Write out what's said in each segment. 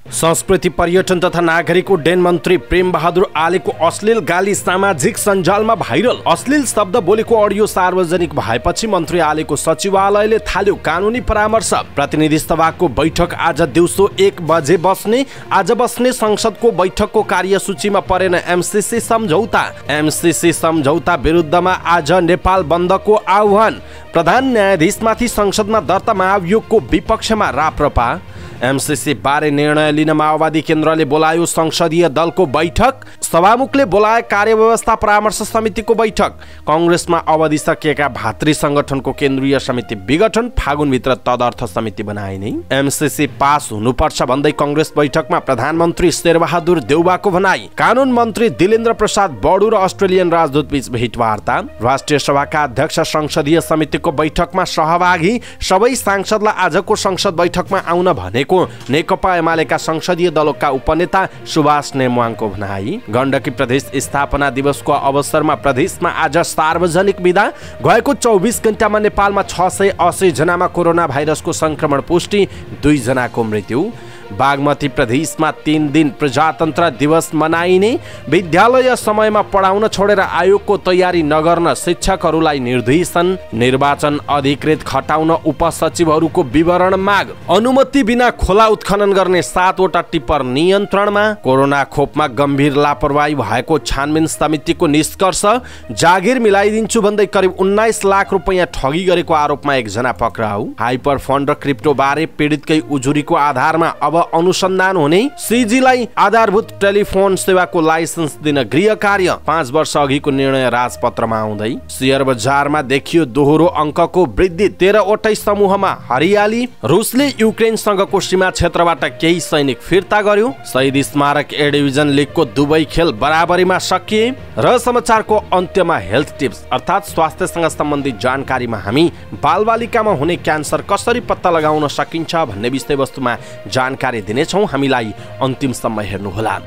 संस्कृति पर्यटन तथा नागरिक उड्डयन मन्त्री प्रेम बहादुर आलेको अश्लील गाली सामाजिक सञ्जालमा भाइरल। अश्लील शब्द बोलेको अडियो सार्वजनिक भएपछि मन्त्री आलेको सचिवालयले थाल्यो कानुनी परामर्श। प्रतिनिधि सभाको बैठक आज दिउँसो 1 बजे बस्ने। आज बस्ने संसदको बैठकको कार्यसूचीमा परेन एमसीसी सम्झौता। एमसीसी सम्झौता विरुद्धमा आज नेपाल बन्दको आह्वान। प्रधान न्यायाधीशमाथि संसदमा दर्ता महाभियोगको विपक्षमा राप्रपा। एमसीसी बारे निर्णय लिन माओवादी केन्द्रले बोलायो संसदीय दलको बैठक। सभामुखले बोलाए कार्यव्यवस्था परामर्श समितिको बैठक। कांग्रेसमा अवधिसकेका भातृ संगठनको केन्द्रीय समिति विघटन। फागुनभित्र तदर्थ समिति बनाइने। एमसीसी पास हुनुपर्छ भन्दै कांग्रेस बैठकमा प्रधानमन्त्री शेरबहादुर देउवाको भनाई। कानून मन्त्री दिलेन्द्र प्रसाद बडु र अस्ट्रेलियन राजदूत बीच भेटवार्ता। राष्ट्रिय सभाका अध्यक्ष संसदीय समितिको बैठकमा सहभागी। सबै सांसदलाई आजको संसद बैठकमा आउन भनेको नेकपा एमालेका संसदीय दलका उपनेता सुभाष नेमुवाङको भनाई। गण्डकी प्रदेश स्थापना दिवसको अवसरमा प्रदेशमा आज सार्वजनिक बिदा। गएको 24 घण्टामा नेपालमा 680 जनामा कोरोना भाइरसको संक्रमण पुष्टि। 2 जनाको मृत्यु। बागमती प्रदेशमा 3 दिन प्रजातन्त्र दिवस मनाइने। विद्यालय समयमा पढाउन छोडेर आयोगको तयारी नगर्न शिक्षकहरूलाई निर्देशन। निर्वाचन अधिकृत खटाउन उपसचिवहरूको विवरण माग। अनुमति बिना खोला उत्खनन गर्ने 7 वटा टिप्पर नियन्त्रणमा। कोरोना खोपमा गम्भीर लापरवाही भएको छानबिन समितिको निष्कर्ष। जागिर मिलाइदिन्छु भन्दै करिब 19 लाख रुपैयाँ ठगी गरेको आरोपमा 1 जना पक्राउ। हाइपर फन्ड र क्रिप्टो बारे पीडितकै उजुरीको आधारमा अब अनुसन्धान हुने। सीजीलाई आधारभूत टेलिफोन सेवाको लाइसेन्स दिन गृह कार्य। 5 वर्ष अघिको निर्णय राजपत्रमा आउँदै। शेयर बजारमा देखियो दोहोरो अङ्कको वृद्धि। 13 वटै समूहमा हरियाली। रुसले युक्रेनसँगको सीमा क्षेत्रबाट केही सैनिक फिर्ता गर्यो। शहीद स्मारक ए डिभिजन लिगको दुवै खेल बराबरीमा सकिए। र समाचारको अन्त्यमा हेल्थ टिप्स अर्थात् स्वास्थ्यसँग सम्बन्धित जानकारीमा हामी बालबालिकामा हुने क्यान्सर कसरी पत्ता लगाउन सकिन्छ भन्ने विषयवस्तुमा जानकारी दिनेछौँ। हामीलाई अन्तिमसम्म हेर्नुहोला।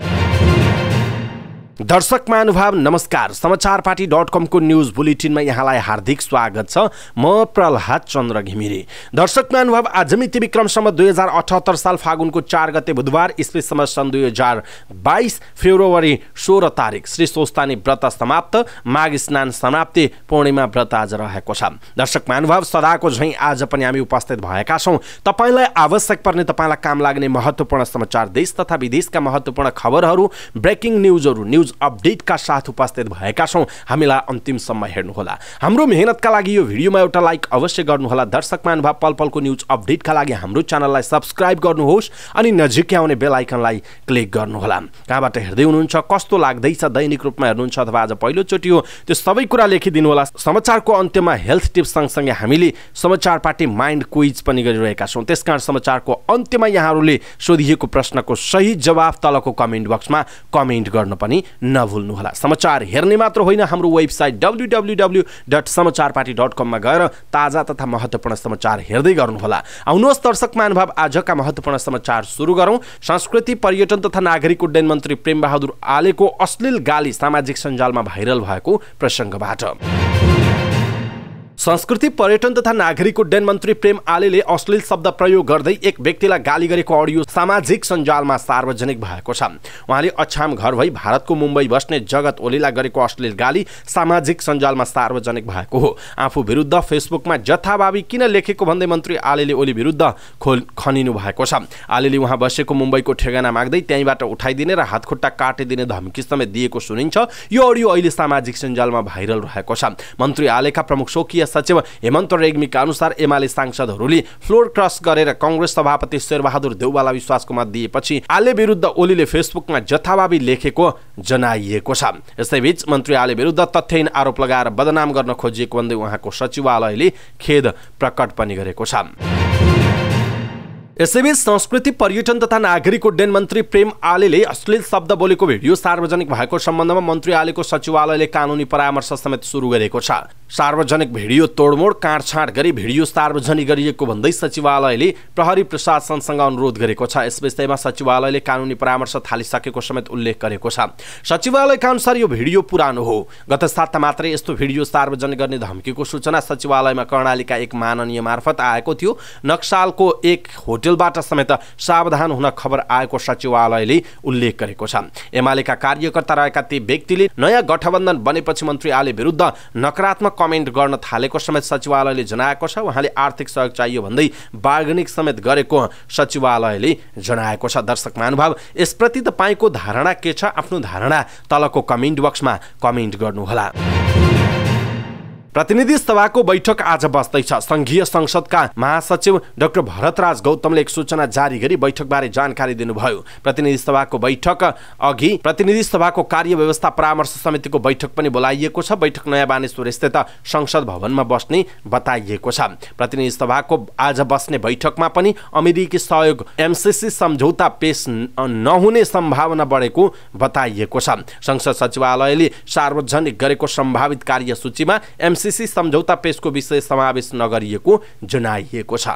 दर्शक महानुभाव नमस्कार। समाचारपाटी.com को न्यूज बुलेटिनमा यहाँलाई हार्दिक स्वागत छ। म प्रहलाद चन्द्र घिमिरे। दर्शक महानुभाव आज मिति विक्रमसम्म 2078 साल फागुनको 4 गते बुधबार ईस्वीसम्म सन् 2022 फेब्रुअरी 16 तारिक श्री सोस्तानी व्रत समाप्त। माघ स्नान समाप्ति। पूर्णिमा व्रत आज रहेको छ। दर्शक महानुभाव सदाको झैं आज पनि हामी उपस्थित भएका छौँ तपाईलाई आवश्यक पर्ने तपाईलाई काम लाग्ने महत्त्वपूर्ण समाचार देश तथा विदेशका महत्त्वपूर्ण खबरहरू ब्रेकिङ न्यूजहरू न्यूज अपडेटका साथ उपस्थित भएका छौँ। हामीलाई अन्तिमसम्म हेर्नुहोला। हाम्रो मेहनतका लागि यो भिडियोमा एउटा लाइक अवश्य गर्नुहोला। दर्शक महानुभाव पल पलको न्यूज अपडेटका लागि हाम्रो च्यानललाई सब्स्क्राइब गर्नुहोस् अनि नजिकै आउने बेल आइकनलाई क्लिक गर्नुहोला। कहाँबाट हेर्दै हुनुहुन्छ, कस्तो लाग्दैछ, दैनिक रूपमा हेर्नुहुन्छ अथवा आज पहिलोचोटि हो, त्यो सबै कुरा लेखिदिनु होला। समाचारको अन्त्यमा हेल्थ टिप्स सँगसँगै हामीले समाचार पार्टी माइन्ड क्विज पनि गरिरहेका छौँ। त्यसकारण समाचारको अन्त्यमा यहाँहरूले सोधिएको प्रश्नको सही जवाफ तलको कमेन्ट बक्समा कमेन्ट गर्न पनि नभुल्नुहोला। समाचार हेर्ने मात्र होइन, हाम्रो वेबसाइट www.समाचारपाटी.com मा गएर ताजा तथा महत्त्वपूर्ण समाचार हेर्दै गर्नुहोला। आउनुहोस् दर्शक महानुभाव आजका महत्त्वपूर्ण समाचार सुरु गरौँ। संस्कृति पर्यटन तथा नागरिक उड्डयन मन्त्री प्रेम बहादुर आलेको अश्लील गाली सामाजिक सञ्जालमा भाइरल भएको प्रसङ्गबाट। संस्कृति पर्यटन तथा नागरिक उड्डयन मन्त्री प्रेम आलेले अश्लील शब्द प्रयोग गर्दै एक व्यक्तिलाई गाली गरेको अडियो सामाजिक सञ्जालमा सार्वजनिक भएको छ। उहाँले अछाम घर भई भारतको मुम्बई बस्ने जगत ओलीलाई गरेको अश्लील गाली सामाजिक सञ्जालमा सार्वजनिक भएको हो। आफू विरुद्ध फेसबुकमा जथाभावी किन लेखेको भन्दै मन्त्री आलेले ओली विरुद्ध खनिनु भएको छ। आलेले उहाँ बसेको मुम्बईको ठेगाना माग्दै त्यहीँबाट उठाइदिने र हातखुट्टा काटिदिने धम्की समेत दिएको सुनिन्छ। यो अडियो अहिले सामाजिक सञ्जालमा भाइरल रहेको छ। मन्त्री आलेका प्रमुख स्वकीय सचिव हेमन्त रेग्मीका अनुसार एमाले सांसदहरूले फ्लोर क्रस गरेर कांग्रेस सभापति शेरबहादुर देउवालाई विश्वासको मत दिएपछि आले विरुद्ध ओलीले फेसबुकमा जथाभावी लेखेको जनाइएको छ। यसैबीच मन्त्री आले विरुद्ध तथ्यहीन आरोप लगाएर बदनाम गर्न खोजिएको भन्दै उहाँको सचिवालयले खेद प्रकट पनि गरेको छ। यसैबीच संस्कृति पर्यटन तथा नागरिक उड्डयन मन्त्री प्रेम आलेले अश्लील शब्द बोलेको भिडियो सार्वजनिक भएको सम्बन्धमा मन्त्री आलेको सचिवालयले कानुनी परामर्श समेत सुरु गरेको छ। सार्वजनिक भिडियो तोडमोड काटछाँट गरी भिडियो सार्वजनिक गरिएको भन्दै सचिवालयले प्रहरी प्रशासनसँग अनुरोध गरेको छ। यस विषयमा सचिवालयले कानुनी परामर्श थालिसकेको समेत उल्लेख गरेको छ। सचिवालयका अनुसार यो भिडियो पुरानो हो। गत साता मात्रै यस्तो भिडियो सार्वजनिक गर्ने धम्कीको सूचना सचिवालयमा कर्णालीका एक माननीय मार्फत आएको थियो। नक्सालको एक होटल डिलबाट समेत सावधान हुन खबर आएको सचिवालयले उल्लेख गरेको छ। एमालेका कार्यकर्ता रहेका ती व्यक्तिले नयाँ गठबन्धन बनेपछि मन्त्री आले विरुद्ध नकारात्मक कमेन्ट गर्न थालेको समेत सचिवालयले जनाएको छ। उहाँले आर्थिक सहयोग चाहियो भन्दै बार्गेनिङ समेत गरेको सचिवालयले जनाएको छ। दर्शक महानुभाव, यसप्रति तपाईँको धारणा के छ? आफ्नो धारणा तलको कमेन्ट बक्समा कमेन्ट गर्नुहोला। प्रतिनिधि सभाको बैठक आज बस्दैछ। संघीय संसदका महासचिव डाक्टर भरतराज गौतमले एक सूचना जारी गरी बैठकबारे जानकारी दिनुभयो। प्रतिनिधि सभाको बैठक अघि प्रतिनिधि सभाको कार्य व्यवस्था परामर्श समितिको बैठक पनि बोलाइएको छ। बैठक नयाँ बानेश्वर स्थित संसद भवनमा बस्ने बताइएको छ। प्रतिनिधि सभाको आज बस्ने बैठकमा पनि अमेरिकी सहयोग एमसीसी सम्झौता पेश नहुने सम्भावना बढेको बताइएको छ। संसद सचिवालयले सार्वजनिक गरेको सम्भावित कार्यसूचीमा एमसीसी सम्झौता पेशको विषय समावेश नगरिएको जनाइएको छ।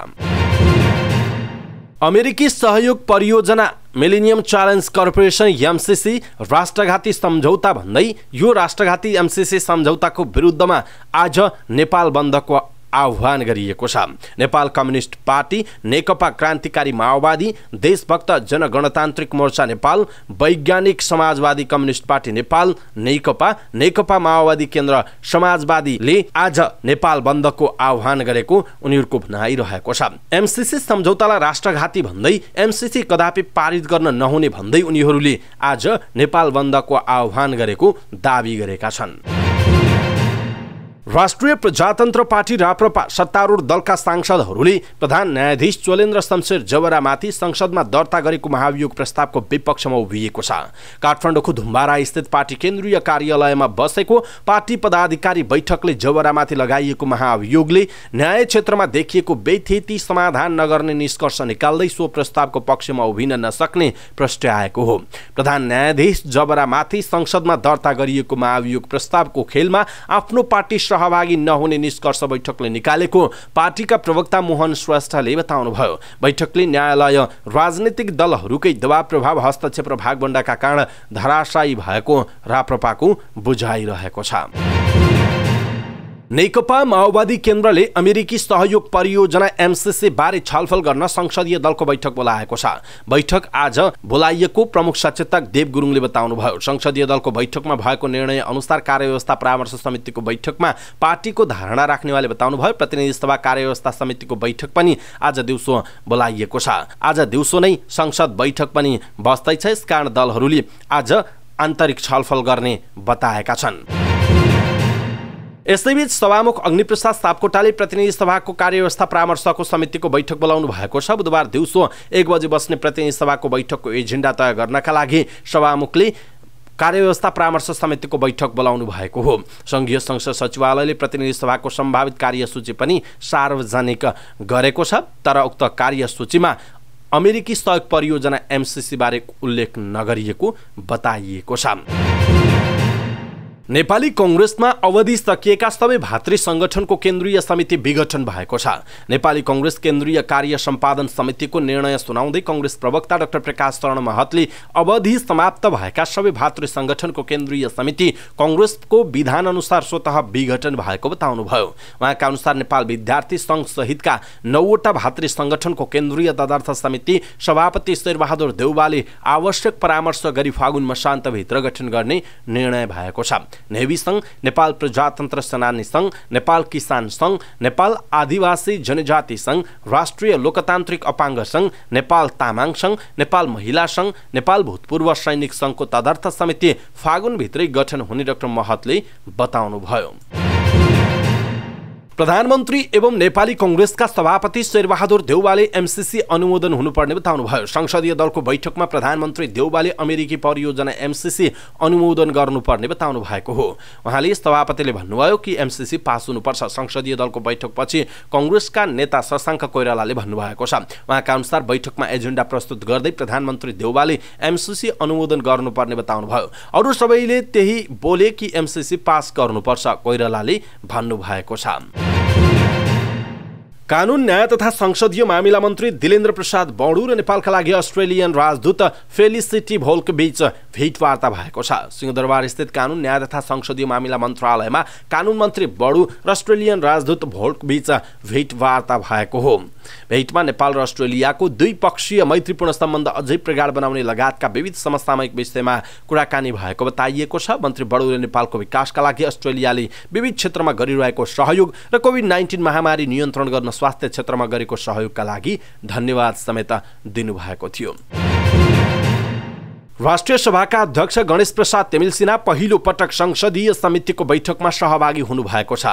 अमेरिकी सहयोग परियोजना मिलेनियम च्यालेन्ज कर्पोरेसन एमसीसी राष्ट्रघाती सम्झौता भन्दै यो राष्ट्रघाती एमसीसी सम्झौताको विरुद्धमा आज नेपाल बन्दको आह्वान गरिएको छ। नेपाल कम्युनिस्ट पार्टी, नेकपा क्रान्तिकारी माओवादी, देशभक्त जनगणतान्त्रिक मोर्चा नेपाल, वैज्ञानिक समाजवादी कम्युनिस्ट पार्टी नेपाल, नेकपा माओवादी केन्द्र समाजवादीले आज नेपाल बन्दको आह्वान गरेको उनीहरूको भनाइरहेको छ। एमसीसी सम्झौतालाई राष्ट्रघाती भन्दै एमसीसी कदापि पारित गर्न नहुने भन्दै उनीहरूले आज नेपाल बन्दको आह्वान गरेको दाबी गरेका छन्। राष्ट्रिय प्रजातन्त्र पार्टी राप्रपा सत्तारूढ दलका सांसदहरूले प्रधान न्यायाधीश चोलेन्द्र शमशेर जवरामाथि संसदमा दर्ता गरेको महाभियोग प्रस्तावको विपक्षमा उभिएको छ। काठमाडौँको धुम्बारा स्थित पार्टी केन्द्रीय कार्यालयमा बसेको पार्टी पदाधिकारी बैठकले जवरामाथि लगाइएको महाभियोगले न्याय क्षेत्रमा देखिएको बेथेती समाधान नगर्ने निष्कर्ष निकाल्दै सो प्रस्तावको पक्षमा उभिन नसक्ने प्रस्ट्याएको हो। प्रधान न्यायाधीश जवरामाथि संसदमा दर्ता गरिएको महाभियोग प्रस्तावको खेलमा आफ्नो पार्टी सहभागी नहुने निष्कर्ष बैठकले निकालेको पार्टीका प्रवक्ता मोहन श्रेष्ठले बताउनुभयो। बैठकले न्यायालय राजनीतिक दलहरूकै दबाव प्रभाव हस्तक्षेप र भागबण्डाका कारण धराशायी भएको राप्रपाको बुझाइरहेको छ। नेकपा माओवादी केन्द्रले अमेरिकी सहयोग परियोजना एमसीसी बारे छलफल गर्न संसदीय दलको बैठक बोलाएको छ। बैठक आज बोलाइएको प्रमुख सचेतक देव गुरुङले बताउनुभयो। संसदीय दलको बैठकमा भएको निर्णय अनुसार कार्यव्यवस्था परामर्श समितिको बैठकमा पार्टीको धारणा राख्नेवाले बताउनुभयो। प्रतिनिधि सभा कार्यव्यवस्था समितिको बैठक पनि आज दिउँसो बोलाइएको छ। आज दिउँसो नै संसद बैठक पनि बस्दैछ। यसकारण दलहरूले आज आन्तरिक छलफल गर्ने बताएका छन्। यसैबीच सभामुख अग्निप्रसाद सापकोटाले प्रतिनिधि सभाको कार्यव्यवस्था परामर्शको समितिको बैठक बोलाउनु भएको छ। बुधबार दिउँसो 1 बजे बस्ने प्रतिनिधि सभाको बैठकको एजेन्डा तय गर्नका लागि सभामुखले कार्यव्यवस्था परामर्श समितिको बैठक बोलाउनु भएको हो। संघीय संसद सचिवालयले प्रतिनिधि सभाको सम्भावित कार्यसूची पनि सार्वजनिक गरेको छ। तर उक्त कार्यसूचीमा अमेरिकी सहयोग परियोजना एमसीसी बारे उल्लेख नगरिएको बताइएको छ। नेपाली कांग्रेसमा अवधि सकिएका सबै भातृ संगठनको केन्द्रीय समिति विघटन भएको छ। नेपाली कांग्रेस केन्द्रीय कार्य सम्पादन समितिको निर्णय सुनाउँदै कांग्रेस प्रवक्ता डाक्टर प्रकाश शरण महतले अवधि समाप्त भएका सबै भातृ संगठनको केन्द्रीय समिति कांग्रेसको विधान अनुसार स्वतः विघटन भएको बताउनुभयो। उहाँका अनुसार नेपाल विद्यार्थी संघ सहितका 9वटा भातृ संगठनको केन्द्रीय तदर्थ समिति सभापति शेरबहादुर देउवाले आवश्यक परामर्श गरी फागुन मसान्तभित्र गठन गर्ने निर्णय भएको छ। नेवी संघ, नेपाल प्रजातन्त्र सेनानी संघ, नेपाल किसान संघ, नेपाल आदिवासी जनजाति संघ, राष्ट्रिय लोकतान्त्रिक अपाङ्ग संघ, नेपाल तामाङ संघ, नेपाल महिला संघ, नेपाल भूतपूर्व सैनिक संघको तदर्थ समिति फागुनभित्रै गठन हुने डाक्टर महतले बताउनुभयो। प्रधानमन्त्री एवं नेपाली कांग्रेसका सभापति शेरबहादुर देउवाले एमसीसी अनुमोदन हुनुपर्ने बताउनुभयो। संसदीय दलको बैठकमा प्रधानमन्त्री देउवाले अमेरिकी परियोजना एमसीसी अनुमोदन गर्नुपर्ने बताउनु भएको हो। उहाँले सभापतिले भन्नुभयो कि एमसीसी पास हुनुपर्छ। संसदीय दलको बैठकपछि कांग्रेसका नेता शशाङ्क कोइरालाले भन्नुभएको छ। उहाँका अनुसार बैठकमा एजेन्डा प्रस्तुत गर्दै प्रधानमन्त्री देउवाले एमसीसी अनुमोदन गर्नुपर्ने बताउनुभयो। अरू सबैले त्यही बोले कि एमसीसी पास गर्नुपर्छ, कोइरालाले भन्नुभएको छ। कानून न्याय तथा संसदीय मामिला मन्त्री दिलेन्द्र प्रसाद बौडू र नेपालका लागि अस्ट्रेलियन राजदूत फेलिसिटी भोल्क बीच भेटवार्ता भएको छ। सिंहदरबार स्थित कानून न्याय तथा संसदीय मामिला मन्त्रालयमा कानून मन्त्री बौडू र अस्ट्रेलियन राजदूत भोल्क बीच भेटवार्ता भएको हो। भेटमा नेपाल र अस्ट्रेलियाको द्विपक्षीय मैत्रीपूर्ण सम्बन्ध अझै प्रगाढ बनाउने लगायतका विविध समसामयिक विषयमा कुराकानी भएको बताइएको छ। मन्त्री बौडूले नेपालको विकासका लागि अस्ट्रेलियाले विविध क्षेत्रमा गरिरहेको सहयोग र कोभिड-19 महामारी नियन्त्रण गर्न स्वास्थ्य क्षेत्रमा गरेको सहयोगका लागि धन्यवाद समेत दिनुभएको थियो। राष्ट्रिय सभाका अध्यक्ष गणेश प्रसाद तेमिलसिना पहिलो पटक संसदीय समितिको बैठकमा सहभागी हुनुभएको छ।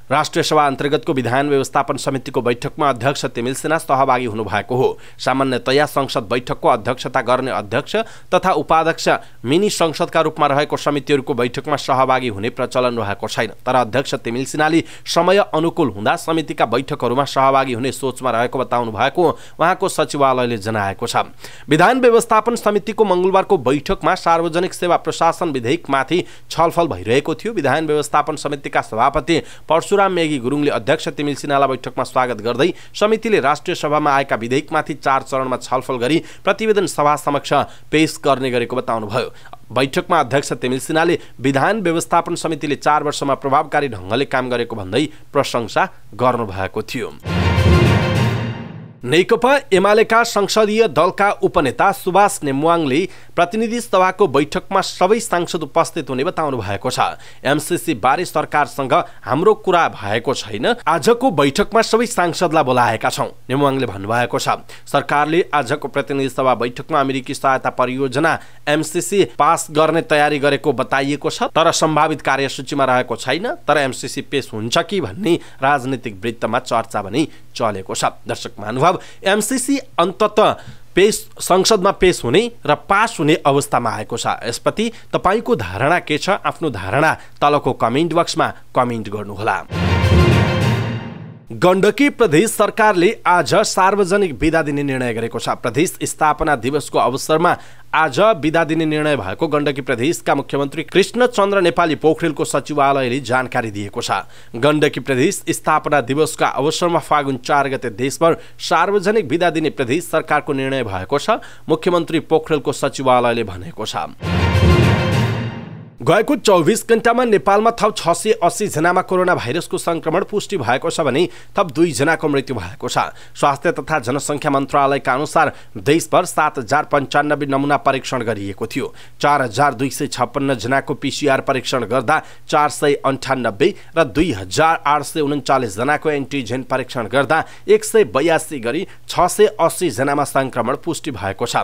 राष्ट्रिय सभा अन्तर्गतको विधान व्यवस्थापन समितिको बैठकमा अध्यक्ष तेमिलसिना सहभागी हुनुभएको हो। सामान्यतया संसद बैठकको अध्यक्षता गर्ने अध्यक्ष तथा उपाध्यक्ष मिनी संसदका रूपमा रहेको समितिहरूको बैठकमा सहभागी हुने प्रचलन रहेको छैन। तर अध्यक्ष तेमिलसिनाले समय अनुकूल हुँदा समितिका बैठकहरूमा सहभागी हुने सोचमा रहेको बताउनु भएको उहाँको सचिवालयले जनाएको छ। विधान व्यवस्थापन समितिको मंगलबारको बैठकमा सार्वजनिक सेवा प्रशासन विधेयकमाथि छलफल भइरहेको थियो। विधान व्यवस्थापन समितिका सभापति परशुराम मेगी गुरुङले अध्यक्ष तेमिलसिनालाई बैठकमा स्वागत गर्दै समितिले राष्ट्रिय सभामा आएका विधेयकमाथि 4 चरणमा छलफल गरी प्रतिवेदन सभा समक्ष पेश गर्ने गरेको बताउनुभयो। बैठकमा अध्यक्ष तेमिलसिनाले विधान व्यवस्थापन समितिले 4 वर्षमा प्रभावकारी ढङ्गले काम गरेको भन्दै प्रशंसा गर्नुभएको थियो। नेकपा एमालेका संसदीय दलका उपनेता सुभाष नेमुवाङले प्रतिनिधि सभाको बैठकमा सबै सांसद उपस्थित हुने बताउनु भएको छ। एमसीसी बारे सरकारसँग हाम्रो कुरा भएको छैन, आजको बैठकमा सबै सांसदलाई बोलाएका छौं, नेमुवाङले भन्नुभएको छ। सरकारले आजको प्रतिनिधि सभा बैठकमा अमेरिकी सहायता परियोजना एमसीसी पास गर्ने तयारी गरेको बताइएको छ, तर सम्भावित कार्यसूचीमा रहेको छैन। तर एमसीसी पेश हुन्छ कि भन्ने राजनीतिक वृत्तमा चर्चा पनि चलेको छ। दर्शक महानुभाव, एमसीसी अन्ततः संसदमा पेश हुने र पास हुने अवस्थामा आएको छ। यसप्रति तपाईको धारणा के छ? आफ्नो धारणा तलको कमेन्ट बक्समा कमेन्ट गर्नुहोला। गण्डकी प्रदेश सरकारले आज सार्वजनिक बिदा दिने निर्णय गरेको छ। प्रदेश स्थापना दिवसको अवसरमा आज बिदा दिने निर्णय भएको गण्डकी प्रदेशका मुख्यमन्त्री कृष्णचन्द्र नेपाली पोखरेलको सचिवालयले जानकारी दिएको छ। गण्डकी प्रदेश स्थापना दिवसका अवसरमा फागुन 4 गते देशभर सार्वजनिक बिदा दिने प्रदेश सरकारको निर्णय भएको छ, मुख्यमन्त्री पोखरेलको सचिवालयले भनेको छ। गएको 24 घण्टामा नेपालमा थप 680 जनामा कोरोना भाइरसको संक्रमण पुष्टि भएको छ भने थप 2 जनाको मृत्यु भएको छ। स्वास्थ्य तथा जनसङ्ख्या मन्त्रालयका अनुसार देशभर 7095 नमुना परीक्षण गरिएको थियो। 4256 जनाको पीसीआर परीक्षण गर्दा 498 र 2839 जनाको एन्टिजेन परीक्षण गर्दा 182 गरी 680 जनामा संक्रमण पुष्टि भएको छ।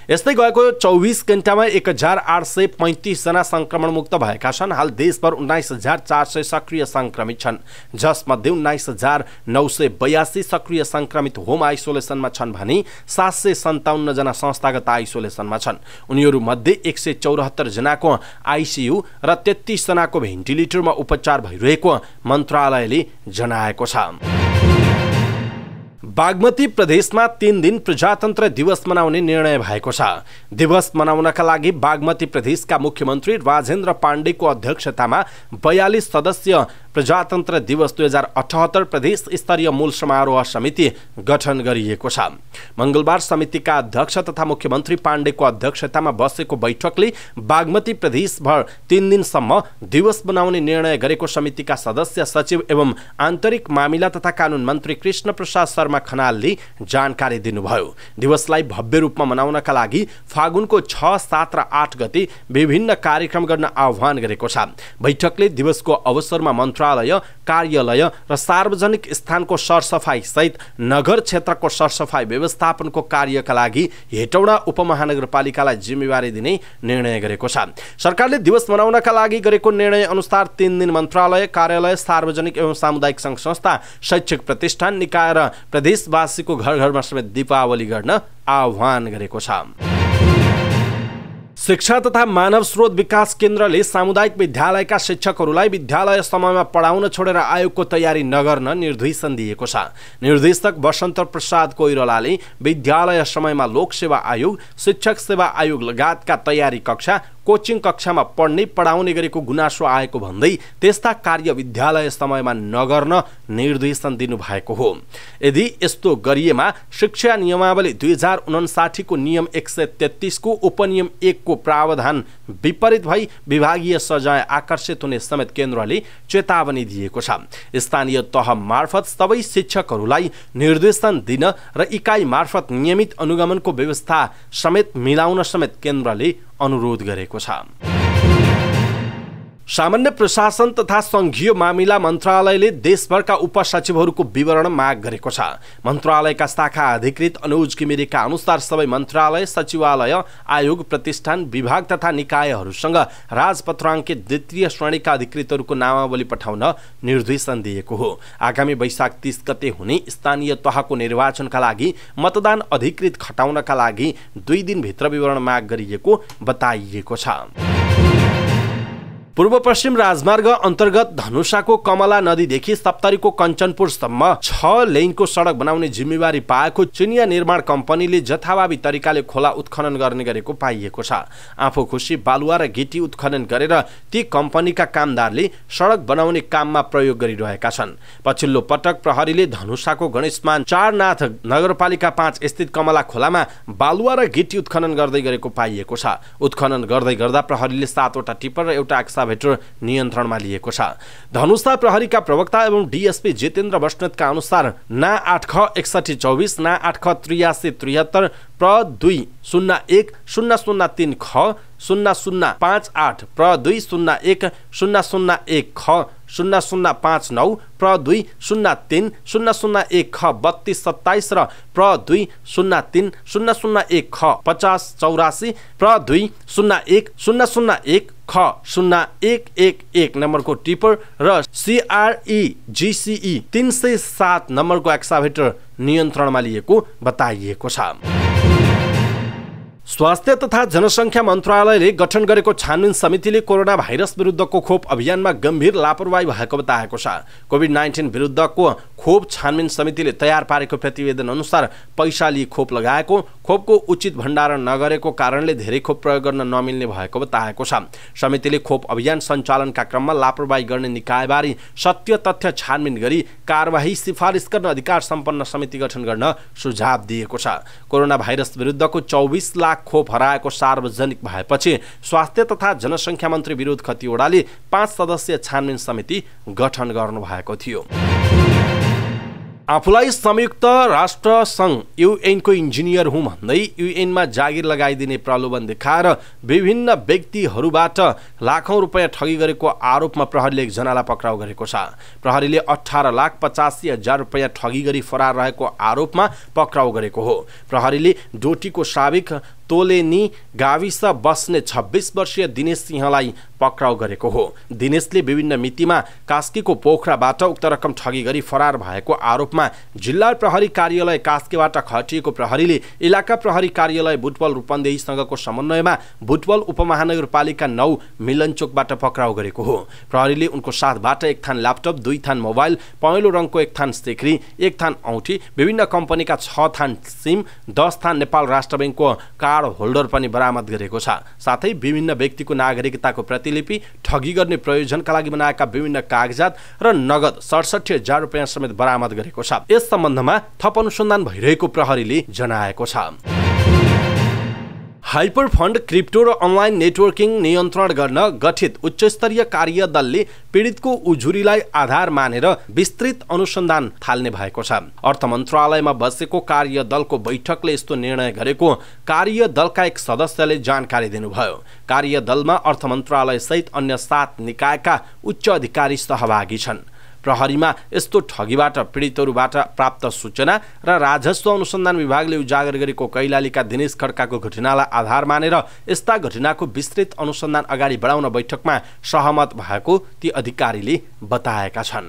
यस्तै गएको 24 घण्टामा 1835 जना संक्रमण मुक्त भएका छन्। हाल देशभर 19400 सक्रिय संक्रमित छन्, जसमध्ये 19982 सक्रिय संक्रमित होम आइसोलेसनमा छन् भने 757 जना संस्थागत आइसोलेसनमा छन्। उनीहरू मध्ये 174 जनाको आइसियु र 33 जनाको भेन्टिलेटरमा उपचार भइरहेको मन्त्रालयले जनाएको छ। बागमती प्रदेशमा 3 दिन प्रजातन्त्र दिवस मनाउने निर्णय भएको छ। दिवस मनाउनका लागि बागमती प्रदेशका मुख्यमन्त्री राजेन्द्र पाण्डेको अध्यक्षतामा 42 सदस्यीय प्रजातन्त्र दिवस 2078 प्रदेश स्तरीय मूल समारोह समिति गठन गरिएको छ। मंगलबार समितिका अध्यक्ष तथा मुख्यमन्त्री पाण्डेको अध्यक्षतामा बसेको बैठकले बागमती प्रदेशभर 3 दिनसम्म दिवस मनाउने निर्णय गरेको समितिका सदस्य सचिव एवं आन्तरिक मामिला तथा कानून मन्त्री कृष्ण प्रसाद शर्मा खनालले जानकारी दिनुभयो। दिवसलाई भव्य रूपमा मनाउनका लागि फागुनको 6, 7 र 8 गते विभिन्न कार्यक्रम गर्न आह्वान गरेको छ। बैठकले दिवसको अवसरमा मन्त्रालय, कार्यालय र सार्वजनिक स्थानको सरसफाई सहित नगर क्षेत्रको सरसफाई व्यवस्थापनको कार्यका लागि हेटौडा उपमहानगरपालिकालाई जिम्मेवारी दिने निर्णय गरेको छ। सरकारले दिवस मनाउनका लागि गरेको निर्णय अनुसार 3 दिन मन्त्रालय, कार्यालय, सार्वजनिक एवं सामुदायिक सङ्घ संस्था, शैक्षिक प्रतिष्ठान, निकाय र प्रदेशवासीको घर घरमा समेत दीपावली गर्न आह्वान गरेको छ। शिक्षा तथा मानव स्रोत विकास केन्द्रले सामुदायिक विद्यालयका शिक्षकहरूलाई विद्यालय समयमा पढाउन छोडेर आयोगको तयारी नगर्न निर्देशन दिएको छ। निर्देशक वसन्त प्रसाद कोइरालाले विद्यालय समयमा लोक सेवा आयोग, शिक्षक सेवा आयोग लगायतका तयारी कक्षा कोचिङ कक्षामा पढाउने गरेको गुनासो आएको भन्दै त्यस्ता कार्य विद्यालय समयमा नगर्न निर्देशन दिनुभएको हो। यदि यस्तो गरिएमा शिक्षा नियमावली 2059 को नियम 133 को उपनियम 1 को प्रावधान विपरीत भई विभागीय सजाय आकर्षित हुने समेत केन्द्रले चेतावनी दिएको छ। स्थानीय तह मार्फत सबै शिक्षकहरूलाई निर्देशन दिन र इकाइ मार्फत नियमित अनुगमनको व्यवस्था समेत मिलाउन समेत केन्द्रले अनुरोध गरेको छ। सामान्य प्रशासन तथा संघीय मामिला मन्त्रालयले देशभरका उपसचिवहरूको विवरण माग गरेको छ। मन्त्रालयका शाखा अधिकृत अनुज घिमिरेका अनुसार सबै मन्त्रालय, सचिवालय, आयोग, प्रतिष्ठान, विभाग तथा निकायहरूसँग राजपत्राङ्कित द्वितीय श्रेणीका अधिकृतहरूको नामावली पठाउन निर्देशन दिएको हो। आगामी वैशाख 30 गते हुने स्थानीय तहको निर्वाचनका लागि मतदान अधिकृत खटाउनका लागि 2 दिनभित्र विवरण माग गरिएको बताइएको छ। पूर्व पश्चिम राजमार्ग अन्तर्गत धनुषाको कमला नदीदेखि सप्तरीको कञ्चनपुरसम्म 6 लेनको सडक बनाउने जिम्मेवारी पाएको चिनिया निर्माण कम्पनीले जथाभावी तरिकाले खोला उत्खनन गर्ने गरेको पाइएको छ। आफू खुसी बालुवा र गिटी उत्खनन गरेर ती कम्पनीका कामदारले सडक बनाउने काममा प्रयोग गरिरहेका छन्। पछिल्लो पटक प्रहरीले धनुषाको गणेशमान चारनाथ नगरपालिका 5 स्थित कमला खोलामा बालुवा र गिटी उत्खनन गर्दै गरेको पाइएको छ। उत्खनन गर्दै गर्दा प्रहरीले 7 वटा टिपर र एउटा एक्साभेटर नियन्त्रणमा लिएको छ। धनुषा प्रहरीका प्रवक्ता एवं डीएसपी जितेन्द्र बस्नेतका अनुसार ना 8ख6124 ना 8ख8373 प्र 201 003 ख 0058 प्र 201 001 ख 0059 प्र 203 001 ख 3227 र प्र 203 001 ख 5084 प्र 201 001 ख 0111 नम्बरको टिपर र CREGCE 307 नम्बरको एक्साभेटर नियन्त्रणमा लिएको बताइएको छ। स्वास्थ्य तथा जनसङ्ख्या मन्त्रालयले गठन गरेको छानबिन समितिले कोरोना भाइरस विरुद्धको खोप अभियानमा गम्भीर लापरवाही भएको बताएको छ। कोभिड-19 विरुद्धको खोप छानबिन समितिले तयार पारेको प्रतिवेदन अनुसार पैसा लिई खोप लगाएको, खोपको उचित भण्डारण नगरेको कारणले धेरै खोप प्रयोग गर्न नमिल्ने भएको बताएको छ। समितिले खोप अभियान सञ्चालनका क्रममा लापरवाही गर्ने निकायबारे सत्य तथ्य छानबिन गरी कारबाही सिफारिस गर्न अधिकार सम्पन्न समिति गठन गर्न सुझाव दिएको छ। कोरोना भाइरस विरुद्धको 24 लाख खोप हराएको सार्वजनिक भएपछि स्वास्थ्य तथा जनसङ्ख्या मन्त्री विरोध खतिवडाले 5 सदस्यीय छानबिन समिति गठन गर्नुभएको थियो। आफूलाई संयुक्त राष्ट्र संघ युएनको इन्जिनियर हुँ भन्दै युएनमा जागिर लगाइदिने प्रलोभन देखाएर विभिन्न व्यक्तिहरूबाट लाखौं रुपैयाँ ठगी गरेको आरोपमा प्रहरीले एकजनालाई पक्राउ गरेको छ। प्रहरीले 18,85,000 रुपैयाँ ठगी गरी फरार रहेको आरोपमा पक्राउ गरेको हो। प्रहरीले डोटीको साबिक तोलेनी गाविस बस्ने 26 वर्षीय दिनेश सिंहलाई पक्राउ गरेको हो। दिनेशले विभिन्न मितिमा कास्कीको पोखराबाट उक्त रकम ठगी गरी फरार भएको आरोपमा जिल्ला प्रहरी कार्यालय कास्कीबाट खटिएको प्रहरीले इलाका प्रहरी कार्यालय बुटवल रूपन्देहीसँगको समन्वयमा बुटवल उपमहानगरपालिका 9 मिलनचोकबाट पक्राउ गरेको हो। प्रहरीले उनको साथबाट 1 थान ल्यापटप, 2 थान मोबाइल, पहेँलो रङको 1 थान स्टिकरी, 1 थान औँठी, विभिन्न कम्पनीका 6 थान सिम, 10 थान नेपाल राष्ट्र बैंकको कार्ड होल्डर पनि बरामद गरेको छ। साथै विभिन्न व्यक्तिको नागरिकताको प्रतिलिपि, ठगी गर्ने प्रयोजनका लागि बनाएका विभिन्न कागजात र नगद 67,000 रुपैयाँ समेत बरामद गरेको छ। यस सम्बन्धमा थप अनुसन्धान भइरहेको प्रहरीले जनाएको छ। हाइपर फन्ड, क्रिप्टो र अनलाइन नेटवर्किङ नियन्त्रण गर्न गठित उच्चस्तरीय कार्यदलले पीडितको उजुरीलाई आधार मानेर विस्तृत अनुसन्धान थाल्ने भएको छ। अर्थ मन्त्रालयमा बसेको कार्यदलको बैठकले यस्तो निर्णय गरेको कार्यदलका एक सदस्यले जानकारी दिनुभयो। कार्यदलमा अर्थ मन्त्रालय सहित अन्य 7 निकायका उच्च अधिकारी सहभागी छन्। प्रहरीमा यस्तो ठगीबाट पीडितहरूबाट प्राप्त सूचना र राजस्व अनुसन्धान विभागले उजागर गरेको कैलालीका दिनेश खड्काको घटनालाई आधार मानेर यस्ता घटनाको विस्तृत अनुसन्धान अगाडि बढाउन बैठकमा सहमत भएको ती अधिकारीले बताएका छन्।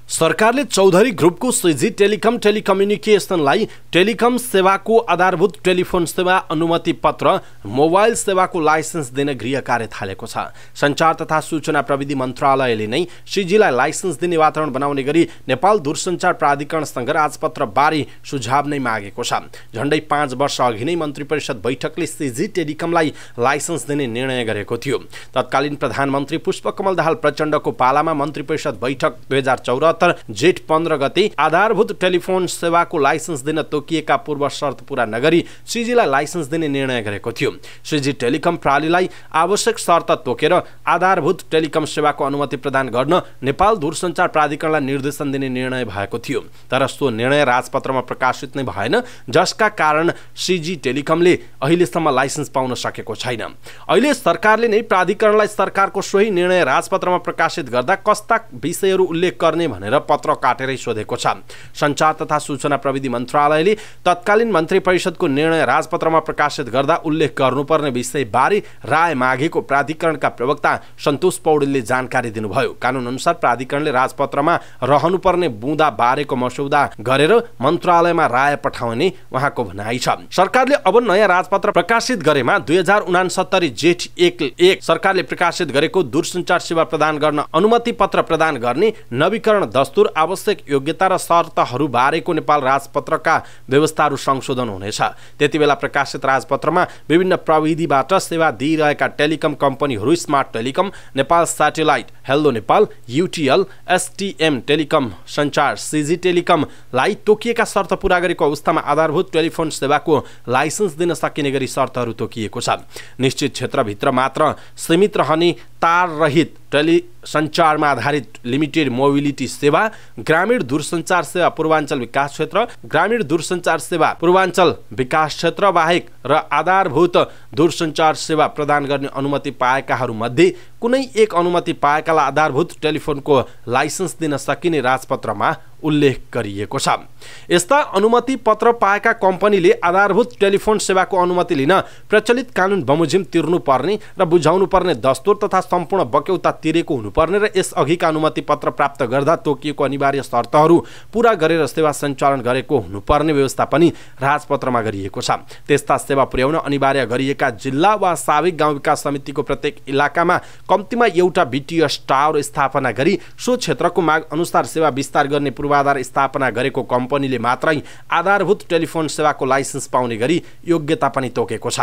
सरकारले चौधरी ग्रुपको सिजी टेलिकम टेलिकम्युनिकेसनलाई टेलिकम सेवाको आधारभूत टेलिफोन सेवा अनुमति पत्र, मोबाइल सेवाको लाइसेन्स दिन गृह कार्य थालेको छ। सञ्चार तथा सूचना प्रविधि मन्त्रालयले नै सिजीलाई लाइसेन्स दिने वातावरण बनाउने गरी नेपाल दूरसञ्चार प्राधिकरणसँग राजपत्र बारे सुझाव नै मागेको छ। झण्डै 5 वर्ष अघि नै मन्त्री परिषद बैठकले सिजी टेलिकमलाई लाइसेन्स दिने निर्णय गरेको थियो। तत्कालीन प्रधानमन्त्री पुष्पकमल दाहाल प्रचण्डको पालामा मन्त्री परिषद बैठक 2074 जेठ 15 गते आधारभूत टेलिफोन सेवाको लाइसेन्स दिन तोकिएका पूर्व शर्त पूरा नगरी सिजीलाई लाइसेन्स दिने निर्णय गरेको थियो। सिजी टेलिकम प्रणालीलाई आवश्यक शर्त तोकेर आधारभूत टेलिकम सेवाको अनुमति प्रदान गर्न नेपाल दूरसञ्चार प्राधिकरणलाई निर्देशन दिने निर्णय भएको थियो। तर सो निर्णय राजपत्रमा प्रकाशित नै भएन, जसका कारण सिजी टेलिकमले अहिलेसम्म लाइसेन्स पाउन सकेको छैन। अहिले सरकारले नै प्राधिकरणलाई सरकारको सोही निर्णय राजपत्रमा प्रकाशित गर्दा कस्ता विषयहरू उल्लेख गर्ने भनेर पत्र काटेरै सोधेको छ। सञ्चार तथा सूचना प्रविधि मन्त्रालयले तत्कालीन मन्त्री परिषदको निर्णय राजपत्रमा प्रकाशित गर्दा उल्लेख गर्नुपर्ने विषयबारे राय मागेको प्राधिकरणका प्रवक्ता सन्तोष पौडेलले जानकारी दिनुभयो। कानुन अनुसार प्राधिकरणले राजपत्रमा रहनुपर्ने बुँदा बारेको मस्यौदा गरेर मन्त्रालयमा राय पठाउने उहाँको भनाइ छ। सरकारले अब नयाँ राजपत्र प्रकाशित गरेमा 2069 जेठ 1 सरकारले प्रकाशित गरेको दूरसञ्चार सेवा प्रदान गर्न अनुमति पत्र प्रदान गर्ने नवीकरण दस्तुर, आवश्यक योग्यता र शर्तहरू बारेको नेपाल राजपत्रका व्यवस्थाहरू संशोधन हुनेछ। त्यतिबेला प्रकाशित राजपत्रमा विभिन्न प्रविधिबाट सेवा दिइरहेका टेलिकम कम्पनीहरू Smart Telecom, Nepal satellite, hello Nepal, UTL, STM telecom, Sanchar, CG टेलिकमलाई तोकिएका शर्त पूरा गरेको अवस्थामा आधारभूत टेलिफोन सेवाको लाइसेन्स दिन सकिने गरी शर्तहरू तोकिएको छ। निश्चित क्षेत्रभित्र मात्र सीमित रहने तार रहित सञ्चारमा आधारित लिमिटेड मोबिलिटी सेवा, ग्रामीण दूरसञ्चार सेवा पूर्वाञ्चल विकास क्षेत्र, ग्रामीण दूरसञ्चार सेवा पूर्वाञ्चल विकास क्षेत्र बाहेक र आधारभूत दूरसञ्चार सेवा प्रदान गर्ने अनुमति पाएकाहरू मध्ये कुनै एक अनुमति पाएकालाई आधारभूत टेलिफोनको लाइसेन्स दिन सकिने राजपत्रमा उल्लेख गरिएको छ। यस्ता अनुमति पत्र पाएका कम्पनीले आधारभूत टेलिफोन सेवाको अनुमति लिन प्रचलित कानुन बमोजिम तिर्नुपर्ने र बुझाउनु पर्ने दस्तुर तथा सम्पूर्ण बक्यौता तिरेको हुनुपर्ने र यस अघिका अनुमति पत्र प्राप्त गर्दा तोकिएको अनिवार्य शर्तहरू पूरा गरेर सेवा सञ्चालन गरेको हुनुपर्ने व्यवस्था पनि राजपत्रमा गरिएको छ। त्यस्ता सेवा पुर्याउन अनिवार्य गरिएका जिल्ला वा साविक गाउँ विकास समितिको प्रत्येक इलाकामा कम्तीमा एउटा बीटीएस टावर स्थापना गरी सो क्षेत्रको माग अनुसार सेवा विस्तार गर्ने पूर्वाधार स्थापना गरेको कम्पनीले मात्रै आधारभूत टेलिफोन सेवाको लाइसेन्स पाउने गरी योग्यता पनि तोकेको छ।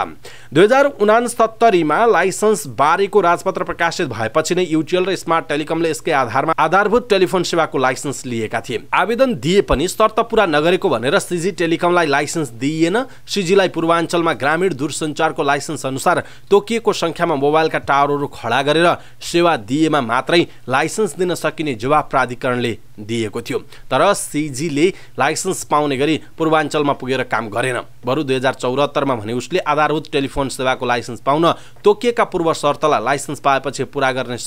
2069 मा लाइसेन्स बारेको राजपत्र प्रकाशित भएपछि नै युटिएल र स्मार्ट टेलिकमले यसकै आधारमा आधारभूत टेलिफोन सेवाको लाइसेन्स लिएका थिए। आवेदन दिए पनि शर्त पूरा नगरेको भनेर सिजी टेलिकमलाई लाइसेन्स दिइएन। सिजीलाई पूर्वाञ्चलमा ग्रामीण दूरसञ्चारको लाइसेन्स अनुसार तोकिएको संख्यामा मोबाइलका टावरहरू खडा गरेर सेवा दिएमा मात्रै लाइसेन्स दिन सकिने जवाफ प्राधिकरणले दिएको थियो। तर सिजीले लाइसेन्स पाउने गरी पूर्वाञ्चलमा पुगेर काम गरेन। बरु 2074 मा भने उसले आधारभूत टेलिफोन सेवाको लाइसेन्स पाउन तोकिएका पूर्व शर्तलाई लाइसेन्स पाएपछि पूरा गर्ने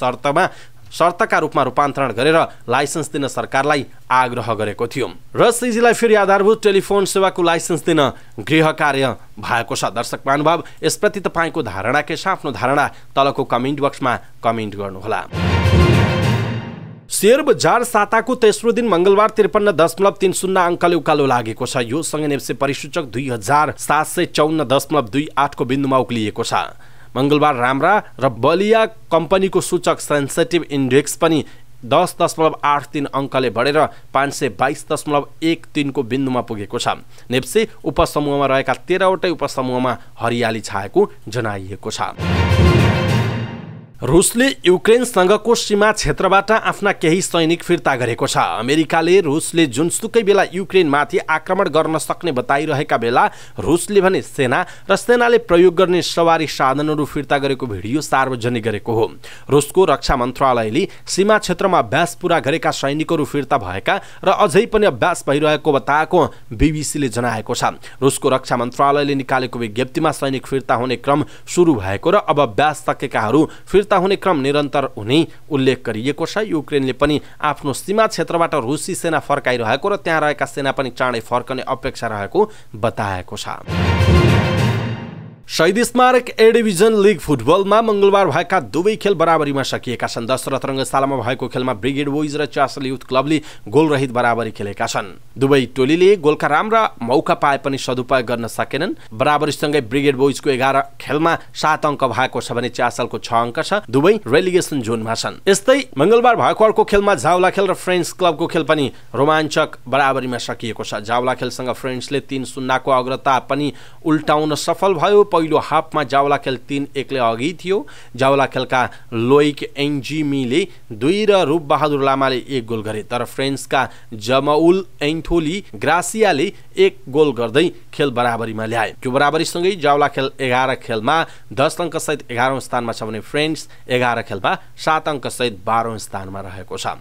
शर्तका रूपमा रूपान्तरण गरेर लाइसेन्स दिन सरकारलाई आग्रह गरेको थियो र सिजीलाई फेरि आधारभूत टेलिफोन सेवाको लाइसेन्स दिन गृह कार्य भएको छ। दर्शक महानुभाव, यसप्रति तपाईँको धारणा के छ? आफ्नो धारणा तलको कमेन्ट बक्समा कमेन्ट गर्नुहोला। शेयर बजार साताको तेस्रो दिन मंगलबार 53.30 अङ्कले उकालो लागेको छ। यो सँगै नेप्से परिसूचक 2754.28 को बिन्दुमा उक्लिएको छ। मंगलबार राम्रा र बलिया कम्पनीको सूचक सेन्सिटिभ इन्डेक्स पनि 10.83 अङ्कले बढेर 522.13 को बिन्दुमा पुगेको छ। नेप्से उपसमूहमा रहेका 13 वटै उपसमूहमा हरियाली छाएको जनाइएको छ। रुसले युक्रेनसँगको सीमा क्षेत्रबाट आफ्ना केही सैनिक फिर्ता गरेको छ। अमेरिकाले रुसले जुनसुकै बेला युक्रेनमाथि आक्रमण गर्न सक्ने बताइरहेका बेला रुसले भने सेना र सेनाले प्रयोग गर्ने सवारी साधनहरू फिर्ता गरेको भिडियो सार्वजनिक गरेको हो। रुसको रक्षा मन्त्रालयले सीमा क्षेत्रमा अभ्यास पूरा गरेका सैनिकहरू फिर्ता भएका र अझै पनि अभ्यास भइरहेको बताएको बीबीसीले जनाएको छ। रुसको रक्षा मन्त्रालयले निकालेको विज्ञप्तिमा सैनिक फिर्ता हुने क्रम सुरु भएको र अब अभ्यास सकेकाहरू फिर्ता हुने क्रम निरन्तर हुने उल्लेख गरिएको छ। युक्रेनले पनि आफ्नो सीमा क्षेत्रबाट रुसी सेना फर्काइरहेको र त्यहाँ रहेका सेना पनि चाँडै फर्कने अपेक्षा रहेको बताएको छ। शहीद स्मारक ए डिभिजन लिग फुटबलमा मंगलबार भएका दुवै खेल बराबरीमा सकिएका छन्। दशरथ रङ्गशालामा भएको खेलमा ब्रिगेड बोइज र च्यासल युथ क्लबले गोलरहित बराबरी खेलेका छन्। दुवै टोलीले गोलका राम्रा मौका पाए पनि सदुपयोग गर्न सकेनन्। बराबरीसँगै ब्रिगेड बोइजको 11 खेलमा 7 अङ्क भएको छ भने च्यासलको 6 अङ्क छ। दुवै रेलिगेसन जोनमा छन्। यस्तै मंगलबार भएको अर्को खेलमा जावला खेल र फ्रेन्ड्स क्लबको खेल पनि रोमाञ्चक बराबरीमा सकिएको छ। जावला खेलसँग फ्रेन्ड्सले 3-0 को अग्रता पनि उल्टाउन सफल भयो। पहिलो हाफमा जावला खेल 3-1 ले अघि थियो। जावला खेलका लोइक एन्जिमीले 2 र रूप बहादुर लामाले 1 गोल गरे, तर फ्रेन्ड्सका जमउल एन्थोली ग्रासियाले 1 गोल गर्दै खेल बराबरीमा ल्याए। त्यो बराबरीसँगै जावला खेल 11 खेलमा 10 अङ्क सहित 11औं स्थानमा छ भने फ्रेन्ड्स 11 खेलमा 7 अङ्क सहित 12औं स्थानमा रहेको छ।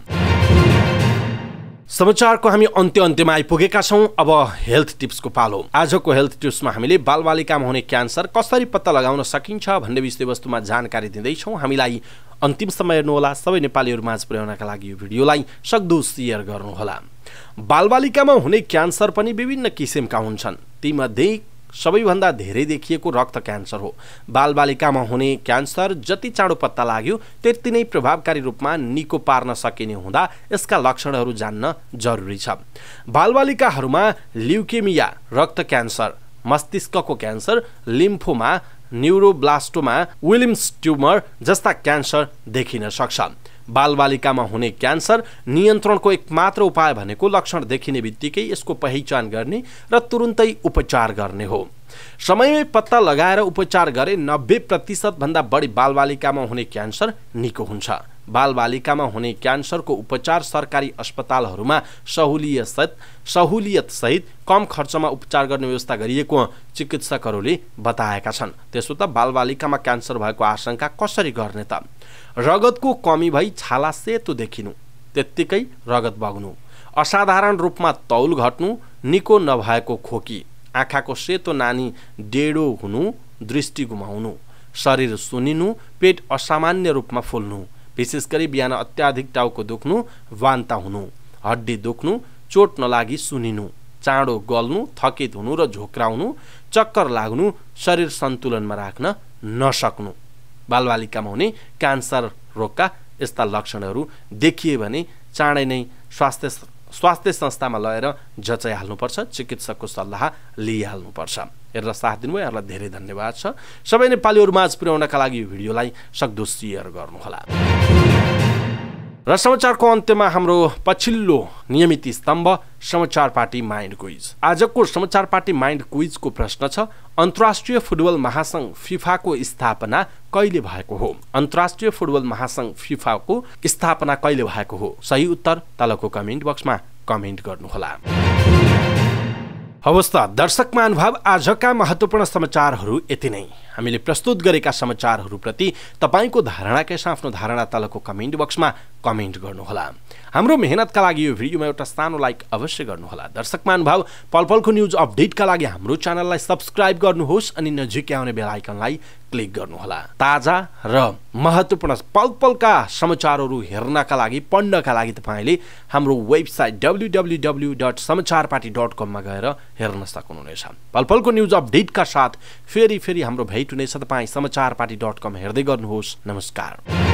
समाचारको हामी अन्त्यमा आइपुगेका छौं। अब हेल्थ टिप्सको पालो। आजको हेल्थ टिप्समा हामीले बालबालिकामा हुने क्यान्सर कसरी पत्ता लगाउन सकिन्छ भन्ने विषयवस्तुमा जानकारी दिँदैछौँ। हामीलाई अन्तिमसम्म हेर्नुहोला। सबै नेपालीहरू माझ पुर्याउनका लागि यो भिडियोलाई सक्दो शेयर गर्नुहोला। बालबालिकामा हुने क्यान्सर पनि विभिन्न किसिमका हुन्छन्। तीमध्ये सबैभन्दा धेरै देखिएको रक्त क्यान्सर हो। बालबालिकामा हुने क्यान्सर जति चाँडो पत्ता लाग्यो त्यति नै प्रभावकारी रूपमा निको पार्न सकिने हुँदा यसका लक्षणहरू जान्न जरुरी छ। बालबालिकाहरूमा ल्युकेमिया, रक्त क्यान्सर, मस्तिष्कको क्यान्सर, लिम्फोमा, न्युरोब्लास्टोमा, विलिम्स ट्युमर जस्ता क्यान्सर देखिन सक्छ। बालबालिकामा हुने क्यान्सर नियन्त्रणको एकमात्र उपाय भनेको लक्षण देखिने बित्तिकै यसको पहिचान गर्ने र तुरुन्तै उपचार गर्ने हो। समयमै पत्ता लगाएर उपचार गरे 90% भन्दा बढी बालबालिकामा हुने क्यान्सर निको हुन्छ। बालबालिकामा हुने क्यान्सरको उपचार सरकारी अस्पतालहरूमा सहुलियत सहित कम खर्चमा उपचार गर्ने व्यवस्था गरिएको चिकित्सकहरूले बताएका छन्। त्यसो त बालबालिकामा क्यान्सर भएको आशंका कसरी गर्ने त? रगतको कमी भई छाला सेतो देखिनु, त्यत्तिकै रगत बग्नु, असाधारण रूपमा तौल घट्नु, निको नभएको खोकी, आँखाको सेतो नानी डेढो हुनु, दृष्टि गुमाउनु, शरीर सुनिनु, पेट असामान्य रूपमा फुल्नु, विशेष गरी बिहान अत्याधिक टाउको दुख्नु, वान्ता हुनु, हड्डी दुख्नु, चोट नलागी सुनिनु, चाँडो गल्नु, थकित हुनु र झोक्राउनु, चक्कर लाग्नु, शरीर सन्तुलनमा राख्न नसक्नु। बालबालिकामा हुने क्यान्सर रोगका यस्ता लक्षणहरू देखिए भने चाँडै नै स्वास्थ्य संस्थामा लगेर जचाइहाल्नुपर्छ, चिकित्सकको सल्लाह लिइहाल्नुपर्छ। हेरेर साथ दिनुभयो यहाँलाई धेरै धन्यवाद छ। सबै नेपालीहरू माझ पुर्याउनका लागि यो भिडियोलाई सक्दो शेयर गर्नुहोला। र समाचारको अन्त्यमा हाम्रो पछिल्लो नियमित स्तम्भ समाचार पार्टी माइन्ड क्विज। आजको समाचार पार्टी माइन्ड क्विजको प्रश्न छ, अन्तर्राष्ट्रिय फुटबल महासंघ फिफाको स्थापना कहिले भएको हो? अन्तर्राष्ट्रिय फुटबल महासंघ फिफाको स्थापना कहिले भएको हो? सही उत्तर तलको कमेन्ट बक्समा कमेन्ट गर्नुहोला। हवस् त दर्शक महानुभाव, आजका महत्त्वपूर्ण समाचारहरू यति नै। हामीले प्रस्तुत गरेका समाचारहरूप्रति तपाईको धारणा के आफ्नो धारणा तलको कमेन्ट बक्समा कमेन्ट गर्नुहोला। हाम्रो मेहनतका लागि यो भिडियोमा एउटा सानो लाइक अवश्य गर्नुहोला। दर्शक महानुभाव, पलपलको न्युज अपडेटका लागि हाम्रो च्यानललाई सब्स्क्राइब गर्नुहोस् अनि नजिकै आउने बेल आइकनलाई क्लिक गर्नुहोला। ताजा र महत्त्वपूर्ण पलपलका समाचारहरू हेर्नका लागि, पढ्नका लागि तपाईले हाम्रो वेबसाइट www.समाचारपार्टी.com मा गएर हेर्न सक्नुहुनेछ। पलपलको न्युज अपडेटका साथ फेरि हाम्रो भेट हुनेछ। तपाई समाचारपार्टी.com हेर्दै गर्नुहोस्। नमस्कार।